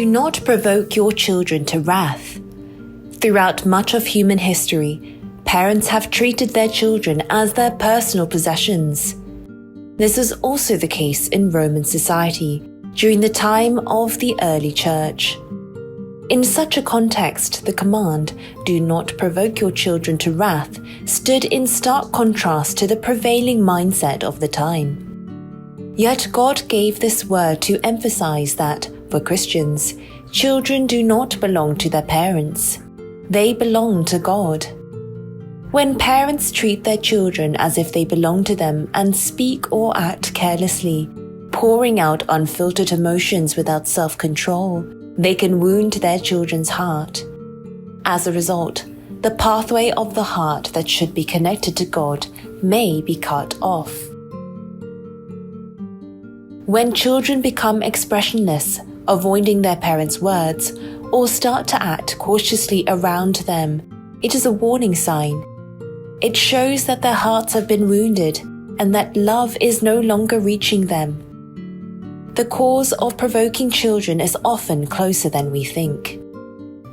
Do not provoke your children to wrath. Throughout much of human history, parents have treated their children as their personal possessions. This was also the case in Roman society during the time of the early church. In such a context, the command, "Do not provoke your children to wrath," stood in stark contrast to the prevailing mindset of the time. Yet God gave this word to emphasize that, for Christians, children do not belong to their parents. They belong to God. When parents treat their children as if they belong to them and speak or act carelessly, pouring out unfiltered emotions without self-control, they can wound their children's heart. As a result, the pathway of the heart that should be connected to God may be cut off. When children become expressionless, avoiding their parents' words, or start to act cautiously around them, it is a warning sign. It shows that their hearts have been wounded and that love is no longer reaching them. The cause of provoking children is often closer than we think.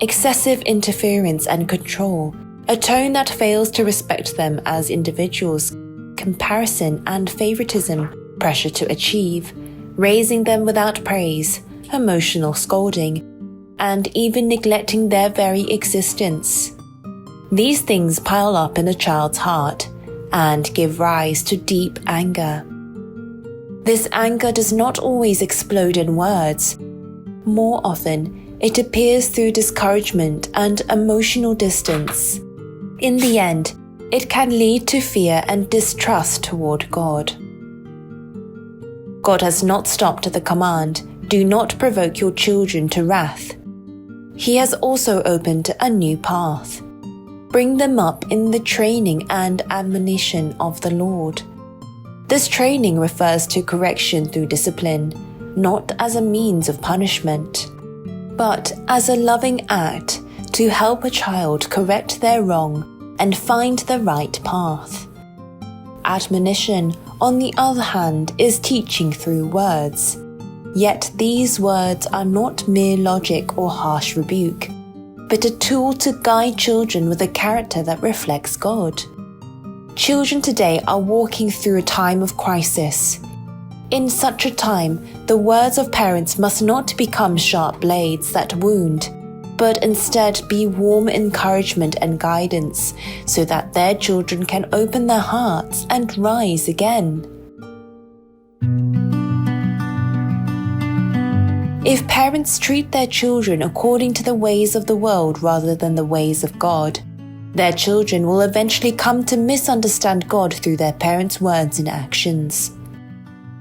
Excessive interference and control, a tone that fails to respect them as individuals, comparison and favoritism, pressure to achieve, raising them without praise, emotional scolding, and even neglecting their very existence. These things pile up in a child's heart and give rise to deep anger. This anger does not always explode in words. More often, it appears through discouragement and emotional distance. In the end, it can lead to fear and distrust toward God. God has not stopped at the command, "Do not provoke your children to wrath." He has also opened a new path. Bring them up in the training and admonition of the Lord. This training refers to correction through discipline, not as a means of punishment, but as a loving act to help a child correct their wrong and find the right path. Admonition, on the other hand, is teaching through words. Yet these words are not mere logic or harsh rebuke, but a tool to guide children with a character that reflects God. Children today are walking through a time of crisis. In such a time, the words of parents must not become sharp blades that wound, but instead be warm encouragement and guidance so that their children can open their hearts and rise again. If parents treat their children according to the ways of the world rather than the ways of God, their children will eventually come to misunderstand God through their parents' words and actions.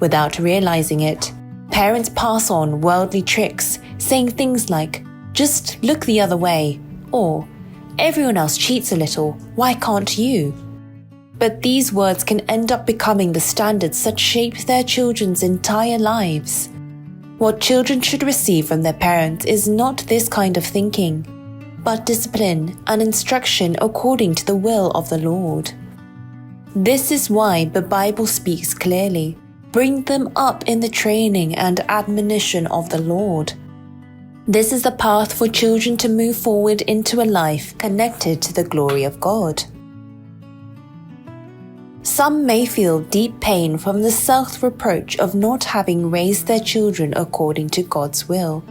Without realizing it, parents pass on worldly tricks, saying things like, "Just look the other way," or "Everyone else cheats a little, why can't you?" But these words can end up becoming the standards that shape their children's entire lives. What children should receive from their parents is not this kind of thinking, but discipline and instruction according to the will of the Lord. This is why the Bible speaks clearly. Bring them up in the training and admonition of the Lord. This is the path for children to move forward into a life connected to the glory of God. Some may feel deep pain from the self-reproach of not having raised their children according to God's will.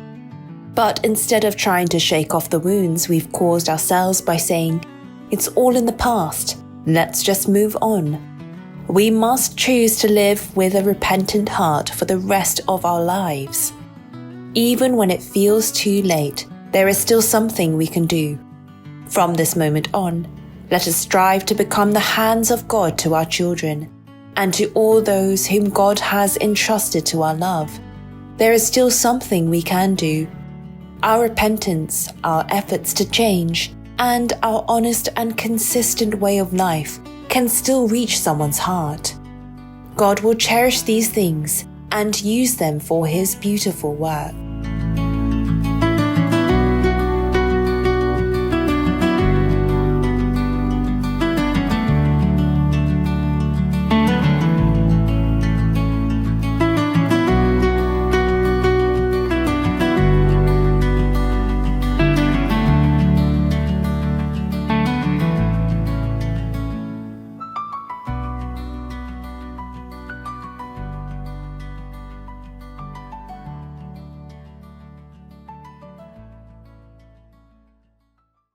But instead of trying to shake off the wounds we've caused ourselves by saying, "It's all in the past, let's just move on," we must choose to live with a repentant heart for the rest of our lives. Even when it feels too late, there is still something we can do. From this moment on, let us strive to become the hands of God to our children and to all those whom God has entrusted to our love. There is still something we can do. Our repentance, our efforts to change, and our honest and consistent way of life can still reach someone's heart. God will cherish these things and use them for His beautiful work.